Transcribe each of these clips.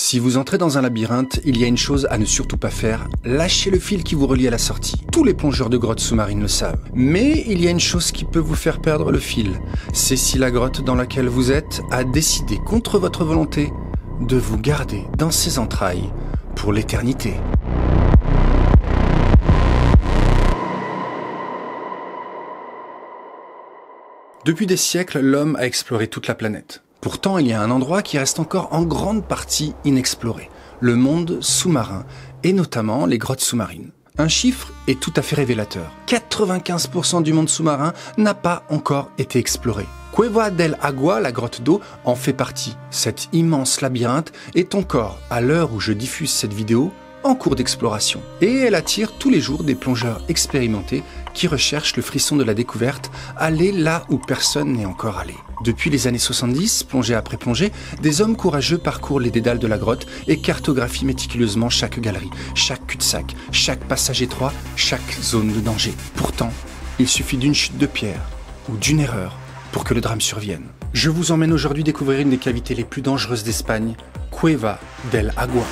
Si vous entrez dans un labyrinthe, il y a une chose à ne surtout pas faire, lâchez le fil qui vous relie à la sortie. Tous les plongeurs de grottes sous-marines le savent. Mais il y a une chose qui peut vous faire perdre le fil. C'est si la grotte dans laquelle vous êtes a décidé contre votre volonté de vous garder dans ses entrailles pour l'éternité. Depuis des siècles, l'homme a exploré toute la planète. Pourtant, il y a un endroit qui reste encore en grande partie inexploré, le monde sous-marin, et notamment les grottes sous-marines. Un chiffre est tout à fait révélateur. 95% du monde sous-marin n'a pas encore été exploré. Cueva del Agua, la grotte d'eau, en fait partie. Cet immense labyrinthe est encore, à l'heure où je diffuse cette vidéo, en cours d'exploration. Et elle attire tous les jours des plongeurs expérimentés qui recherchent le frisson de la découverte, aller là où personne n'est encore allé. Depuis les années 70, plongée après plongée, des hommes courageux parcourent les dédales de la grotte et cartographient méticuleusement chaque galerie, chaque cul-de-sac, chaque passage étroit, chaque zone de danger. Pourtant, il suffit d'une chute de pierre ou d'une erreur pour que le drame survienne. Je vous emmène aujourd'hui découvrir une des cavités les plus dangereuses d'Espagne, Cueva del Agua.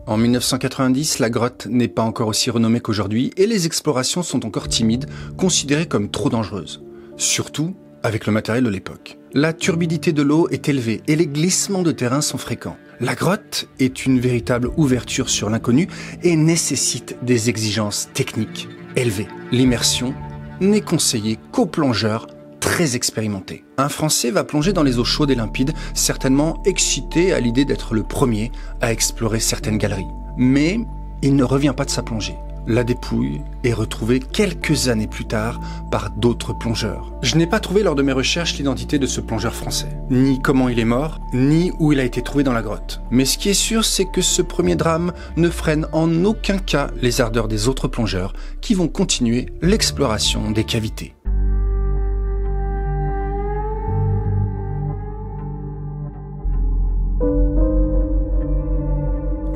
En 1990, la grotte n'est pas encore aussi renommée qu'aujourd'hui et les explorations sont encore timides, considérées comme trop dangereuses. Surtout avec le matériel de l'époque. La turbidité de l'eau est élevée et les glissements de terrain sont fréquents. La grotte est une véritable ouverture sur l'inconnu et nécessite des exigences techniques élevées. L'immersion n'est conseillée qu'aux plongeurs très expérimenté. Un Français va plonger dans les eaux chaudes et limpides, certainement excité à l'idée d'être le premier à explorer certaines galeries. Mais il ne revient pas de sa plongée. La dépouille est retrouvée quelques années plus tard par d'autres plongeurs. Je n'ai pas trouvé lors de mes recherches l'identité de ce plongeur français, ni comment il est mort, ni où il a été trouvé dans la grotte. Mais ce qui est sûr, c'est que ce premier drame ne freine en aucun cas les ardeurs des autres plongeurs qui vont continuer l'exploration des cavités.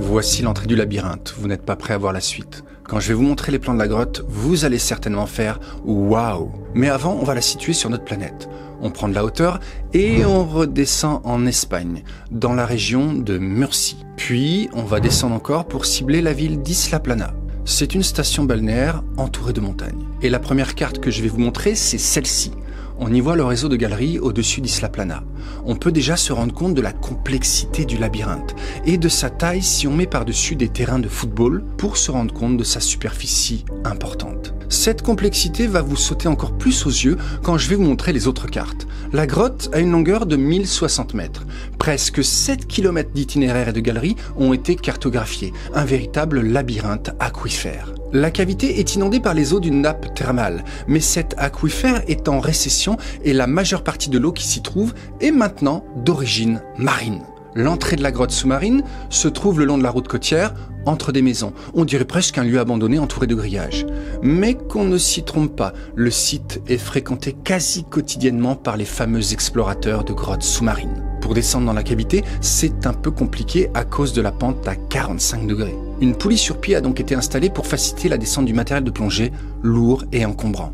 Voici l'entrée du labyrinthe, vous n'êtes pas prêt à voir la suite. Quand je vais vous montrer les plans de la grotte, vous allez certainement faire « Waouh !» Mais avant, on va la situer sur notre planète. On prend de la hauteur et on redescend en Espagne, dans la région de Murcie. Puis, on va descendre encore pour cibler la ville d'Isla Plana. C'est une station balnéaire entourée de montagnes. Et la première carte que je vais vous montrer, c'est celle-ci. On y voit le réseau de galeries au-dessus d'Isla Plana. On peut déjà se rendre compte de la complexité du labyrinthe et de sa taille si on met par-dessus des terrains de football pour se rendre compte de sa superficie importante. Cette complexité va vous sauter encore plus aux yeux quand je vais vous montrer les autres cartes. La grotte a une longueur de 1060 mètres. Presque 7 km d'itinéraires et de galeries ont été cartographiés. Un véritable labyrinthe aquifère. La cavité est inondée par les eaux d'une nappe thermale, mais cet aquifère est en récession et la majeure partie de l'eau qui s'y trouve est maintenant d'origine marine. L'entrée de la grotte sous-marine se trouve le long de la route côtière, entre des maisons. On dirait presque un lieu abandonné entouré de grillages. Mais qu'on ne s'y trompe pas, le site est fréquenté quasi quotidiennement par les fameux explorateurs de grottes sous-marines. Pour descendre dans la cavité, c'est un peu compliqué à cause de la pente à 45 degrés. Une poulie sur pied a donc été installée pour faciliter la descente du matériel de plongée, lourd et encombrant.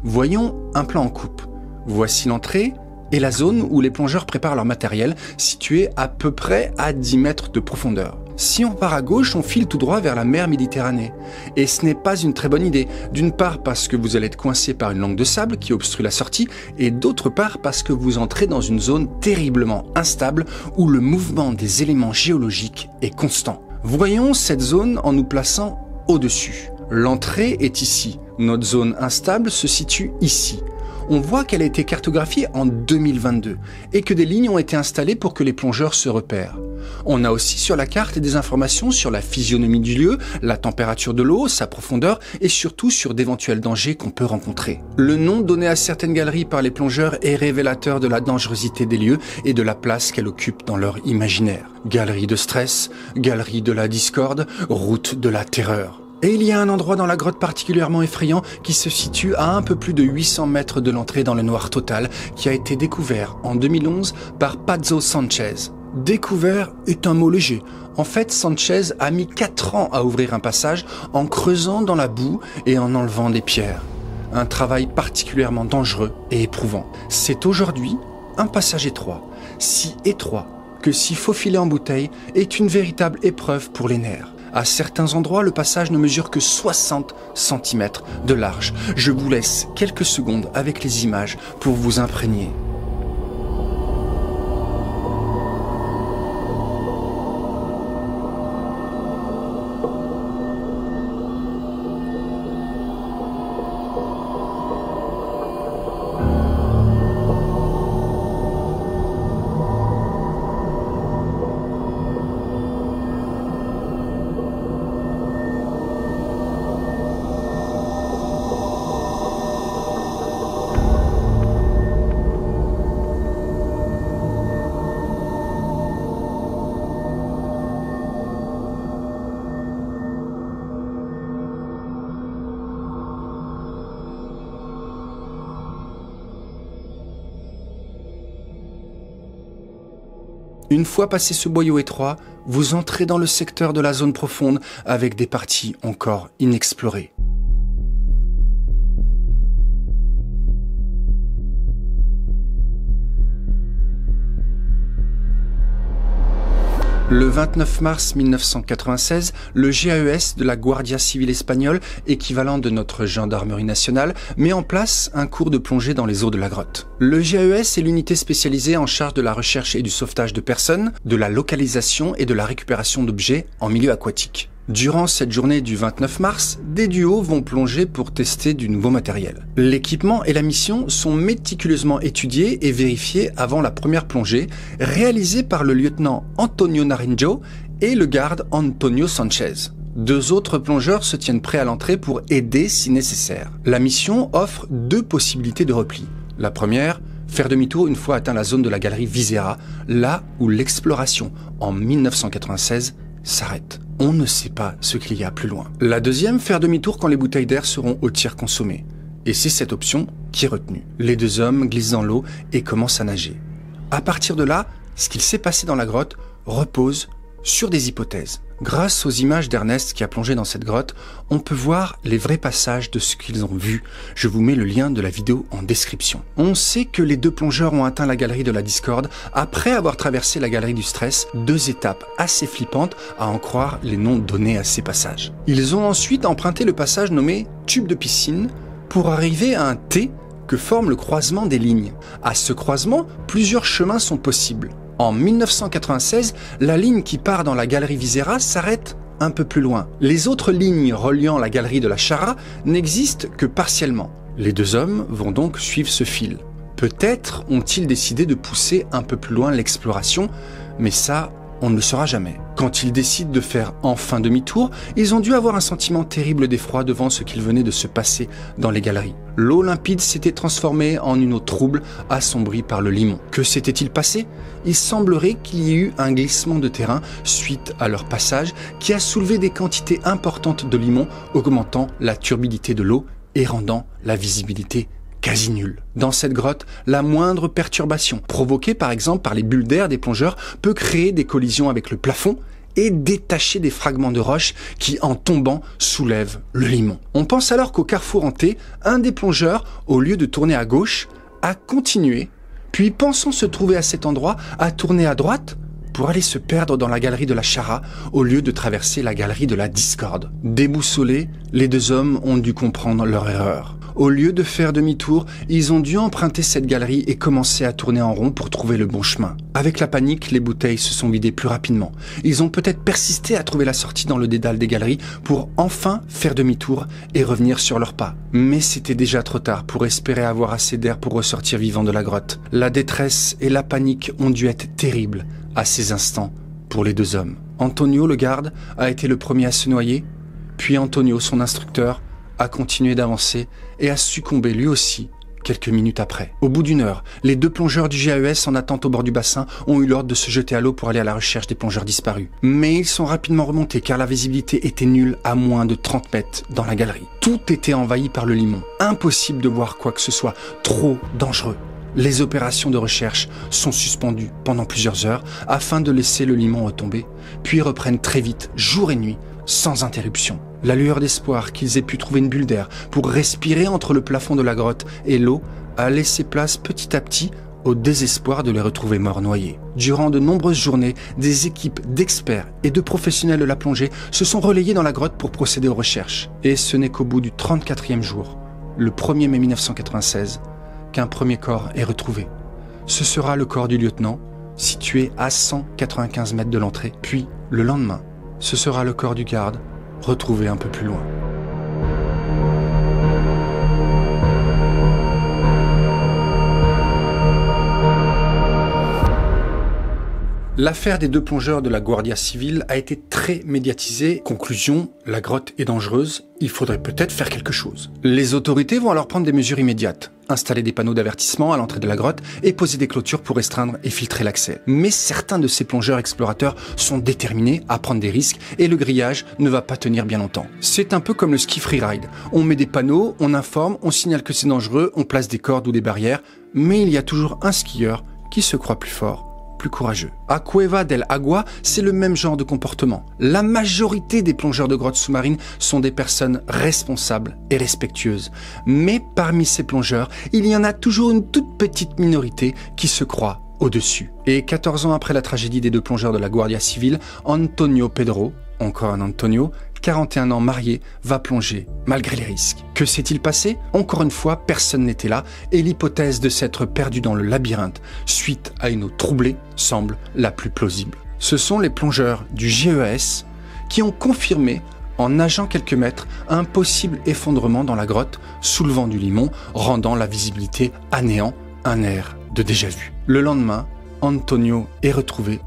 Voyons un plan en coupe. Voici l'entrée et la zone où les plongeurs préparent leur matériel, située à peu près à 10 mètres de profondeur. Si on part à gauche, on file tout droit vers la mer Méditerranée. Et ce n'est pas une très bonne idée. D'une part parce que vous allez être coincé par une langue de sable qui obstrue la sortie, et d'autre part parce que vous entrez dans une zone terriblement instable où le mouvement des éléments géologiques est constant. Voyons cette zone en nous plaçant au-dessus. L'entrée est ici. Notre zone instable se situe ici. On voit qu'elle a été cartographiée en 2022 et que des lignes ont été installées pour que les plongeurs se repèrent. On a aussi sur la carte des informations sur la physionomie du lieu, la température de l'eau, sa profondeur et surtout sur d'éventuels dangers qu'on peut rencontrer. Le nom donné à certaines galeries par les plongeurs est révélateur de la dangerosité des lieux et de la place qu'elle occupe dans leur imaginaire. Galerie de stress, galerie de la discorde, route de la terreur. Et il y a un endroit dans la grotte particulièrement effrayant qui se situe à un peu plus de 800 mètres de l'entrée dans le noir total, qui a été découvert en 2011 par Pazzo Sanchez. Découvert est un mot léger. En fait, Sanchez a mis 4 ans à ouvrir un passage en creusant dans la boue et en enlevant des pierres. Un travail particulièrement dangereux et éprouvant. C'est aujourd'hui un passage étroit, si étroit que s'y faufiler en bouteille est une véritable épreuve pour les nerfs. À certains endroits, le passage ne mesure que 60 cm de large. Je vous laisse quelques secondes avec les images pour vous imprégner. Une fois passé ce boyau étroit, vous entrez dans le secteur de la zone profonde avec des parties encore inexplorées. Le 29 mars 1996, le GAES de la Guardia Civile espagnole, équivalent de notre gendarmerie nationale, met en place un cours de plongée dans les eaux de la grotte. Le GAES est l'unité spécialisée en charge de la recherche et du sauvetage de personnes, de la localisation et de la récupération d'objets en milieu aquatique. Durant cette journée du 29 mars, des duos vont plonger pour tester du nouveau matériel. L'équipement et la mission sont méticuleusement étudiés et vérifiés avant la première plongée, réalisée par le lieutenant Antonio Naranjo et le garde Antonio Sanchez. 2 autres plongeurs se tiennent prêts à l'entrée pour aider si nécessaire. La mission offre 2 possibilités de repli. La première, faire demi-tour une fois atteint la zone de la galerie Visera, là où l'exploration, en 1996, s'arrête. On ne sait pas ce qu'il y a plus loin. La deuxième, faire demi-tour quand les bouteilles d'air seront au tiers consommées. Et c'est cette option qui est retenue. Les 2 hommes glissent dans l'eau et commencent à nager. À partir de là, ce qu'il s'est passé dans la grotte repose sur des hypothèses. Grâce aux images d'Ernest qui a plongé dans cette grotte, on peut voir les vrais passages de ce qu'ils ont vu. Je vous mets le lien de la vidéo en description. On sait que les 2 plongeurs ont atteint la galerie de la discorde après avoir traversé la galerie du stress, 2 étapes assez flippantes à en croire les noms donnés à ces passages. Ils ont ensuite emprunté le passage nommé tube de piscine pour arriver à un T que forme le croisement des lignes. À ce croisement, plusieurs chemins sont possibles. En 1996, la ligne qui part dans la galerie Visera s'arrête un peu plus loin. Les autres lignes reliant la galerie de la Chara n'existent que partiellement. Les 2 hommes vont donc suivre ce fil. Peut-être ont-ils décidé de pousser un peu plus loin l'exploration, mais ça, on ne le saura jamais. Quand ils décident de faire enfin demi-tour, ils ont dû avoir un sentiment terrible d'effroi devant ce qu'il venait de se passer dans les galeries. L'eau limpide s'était transformée en une eau trouble, assombrie par le limon. Que s'était-il passé? Il semblerait qu'il y ait eu un glissement de terrain suite à leur passage qui a soulevé des quantités importantes de limon, augmentant la turbidité de l'eau et rendant la visibilité quasi nulle. Dans cette grotte, la moindre perturbation, provoquée par exemple par les bulles d'air des plongeurs, peut créer des collisions avec le plafond et détacher des fragments de roche qui, en tombant, soulèvent le limon. On pense alors qu'au carrefour en T, un des plongeurs, au lieu de tourner à gauche, a continué, puis pensant se trouver à cet endroit, a tourné à droite pour aller se perdre dans la galerie de la Chara au lieu de traverser la galerie de la Discorde. Déboussolés, les 2 hommes ont dû comprendre leur erreur. Au lieu de faire demi-tour, ils ont dû emprunter cette galerie et commencer à tourner en rond pour trouver le bon chemin. Avec la panique, les bouteilles se sont vidées plus rapidement. Ils ont peut-être persisté à trouver la sortie dans le dédale des galeries pour enfin faire demi-tour et revenir sur leurs pas. Mais c'était déjà trop tard pour espérer avoir assez d'air pour ressortir vivant de la grotte. La détresse et la panique ont dû être terribles à ces instants pour les 2 hommes. Antonio, le garde, a été le premier à se noyer, puis Antonio, son instructeur, a continué d'avancer et a succombé lui aussi quelques minutes après. Au bout d'une heure, les 2 plongeurs du GAES en attente au bord du bassin ont eu l'ordre de se jeter à l'eau pour aller à la recherche des plongeurs disparus. Mais ils sont rapidement remontés car la visibilité était nulle à moins de 30 mètres dans la galerie. Tout était envahi par le limon. Impossible de voir quoi que ce soit, trop dangereux. Les opérations de recherche sont suspendues pendant plusieurs heures afin de laisser le limon retomber, puis reprennent très vite, jour et nuit, sans interruption. La lueur d'espoir qu'ils aient pu trouver une bulle d'air pour respirer entre le plafond de la grotte et l'eau a laissé place petit à petit au désespoir de les retrouver morts noyés. Durant de nombreuses journées, des équipes d'experts et de professionnels de la plongée se sont relayées dans la grotte pour procéder aux recherches. Et ce n'est qu'au bout du 34e jour, le 1er mai 1996, qu'un premier corps est retrouvé. Ce sera le corps du lieutenant, situé à 195 mètres de l'entrée. Puis, le lendemain, ce sera le corps du garde, retrouvé un peu plus loin. L'affaire des 2 plongeurs de la Guardia Civil a été très médiatisée. Conclusion, la grotte est dangereuse, il faudrait peut-être faire quelque chose. Les autorités vont alors prendre des mesures immédiates. Installer des panneaux d'avertissement à l'entrée de la grotte et poser des clôtures pour restreindre et filtrer l'accès. Mais certains de ces plongeurs explorateurs sont déterminés à prendre des risques et le grillage ne va pas tenir bien longtemps. C'est un peu comme le ski freeride. On met des panneaux, on informe, on signale que c'est dangereux, on place des cordes ou des barrières, mais il y a toujours un skieur qui se croit plus fort, plus courageux. À Cueva del Agua, c'est le même genre de comportement. La majorité des plongeurs de grottes sous-marines sont des personnes responsables et respectueuses. Mais parmi ces plongeurs, il y en a toujours une toute petite minorité qui se croit au-dessus. Et 14 ans après la tragédie des 2 plongeurs de la Guardia Civil, Antonio Pedro, encore un Antonio, 41 ans marié, va plonger malgré les risques. Que s'est-il passé? Encore une fois, personne n'était là et l'hypothèse de s'être perdu dans le labyrinthe suite à une eau troublée semble la plus plausible. Ce sont les plongeurs du GES qui ont confirmé en nageant quelques mètres un possible effondrement dans la grotte sous le vent du limon, rendant la visibilité à néant, un air de déjà-vu. Le lendemain, Antonio est retrouvé.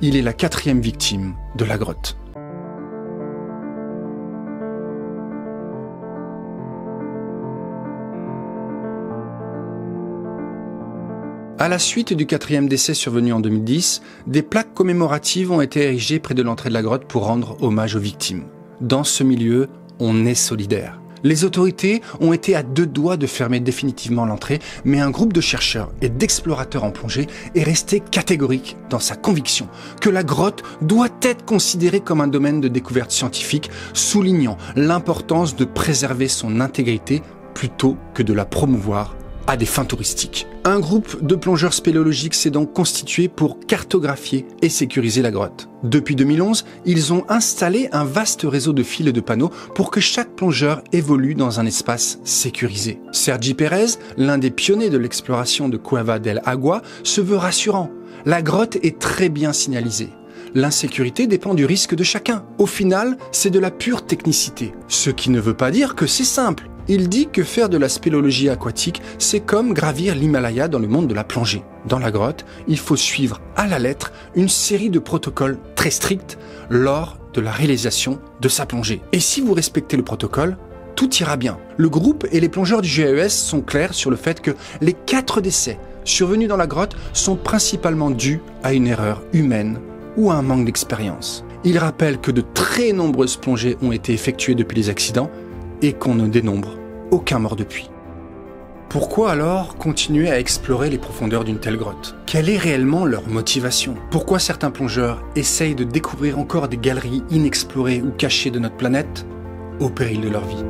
Il est la 4e victime de la grotte. À la suite du 4e décès survenu en 2010, des plaques commémoratives ont été érigées près de l'entrée de la grotte pour rendre hommage aux victimes. Dans ce milieu, on est solidaire. Les autorités ont été à 2 doigts de fermer définitivement l'entrée, mais un groupe de chercheurs et d'explorateurs en plongée est resté catégorique dans sa conviction que la grotte doit être considérée comme un domaine de découverte scientifique, soulignant l'importance de préserver son intégrité plutôt que de la promouvoir à des fins touristiques. Un groupe de plongeurs spéléologiques s'est donc constitué pour cartographier et sécuriser la grotte. Depuis 2011, ils ont installé un vaste réseau de fils et de panneaux pour que chaque plongeur évolue dans un espace sécurisé. Sergi Pérez, l'un des pionniers de l'exploration de Cueva del Agua, se veut rassurant. La grotte est très bien signalisée. L'insécurité dépend du risque de chacun. Au final, c'est de la pure technicité. Ce qui ne veut pas dire que c'est simple. Il dit que faire de la spéléologie aquatique, c'est comme gravir l'Himalaya dans le monde de la plongée. Dans la grotte, il faut suivre à la lettre une série de protocoles très stricts lors de la réalisation de sa plongée. Et si vous respectez le protocole, tout ira bien. Le groupe et les plongeurs du GES sont clairs sur le fait que les 4 décès survenus dans la grotte sont principalement dus à une erreur humaine ou à un manque d'expérience. Ils rappellent que de très nombreuses plongées ont été effectuées depuis les accidents et qu'on ne dénombre aucun mort depuis. Pourquoi alors continuer à explorer les profondeurs d'une telle grotte? Quelle est réellement leur motivation? Pourquoi certains plongeurs essayent de découvrir encore des galeries inexplorées ou cachées de notre planète au péril de leur vie?